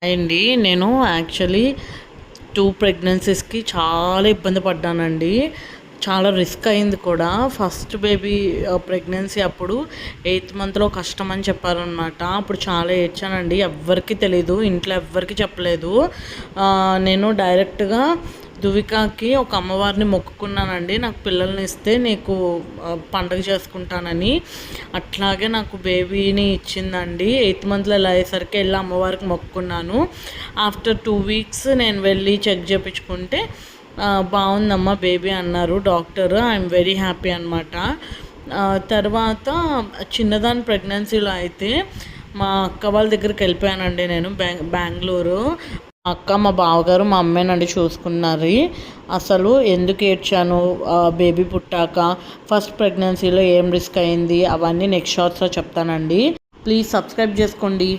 అండి నేను యాక్చువల్లీ 2 ప్రెగ్నెన్సీస్‌కి చాలా ఇబ్బంది పడ్డానండి. చాలా రిస్క్ అయింది కూడా. ఫస్ట్ బేబీ ప్రెగ్నెన్సీ అప్పుడు 8థ్ మంత్‌లో కష్టం అని చెప్పారనమాట. అప్పుడు చాలా ఏడ్చానండి. ఎవ్వరికీ తెలీదు. ఇంట్లో ఎవ్వరికీ చెప్పలేదు. నేను డైరెక్ట్‌గా దువికాకి ఒక అమ్మవారిని మొక్కుకున్నానండి. నాకు పిల్లల్ని ఇస్తే నీకు పండగ చేసుకుంటానని. అట్లాగే నాకు బేబీని ఇచ్చిందండి. 8థ్ మంత్లో ఇలా అయ్యేసరికి వెళ్ళి అమ్మవారికి మొక్కుకున్నాను. ఆఫ్టర్ 2 వీక్స్ నేను వెళ్ళి చెక్ చేయించుకుంటే బాగుందమ్మా బేబీ అన్నారు డాక్టర్. ఐఎమ్ వెరీ హ్యాపీ అనమాట. తర్వాత చిన్నదాని ప్రెగ్నెన్సీలో అయితే మా అక్క వాళ్ళ దగ్గరికి వెళ్ళిపోయానండి నేను బెంగళూరు. మా అక్క మా బావగారు మా అమ్మేనండి చూసుకున్నారు. అసలు ఎందుకు ఏడ్చాను బేబీ పుట్టాక, ఫస్ట్ ప్రెగ్నెన్సీలో ఏం రిస్క్ అయింది అవన్నీ నెక్స్ట్ షార్ట్స్లో చెప్తానండి. ప్లీజ్ సబ్స్క్రైబ్ చేసుకోండి.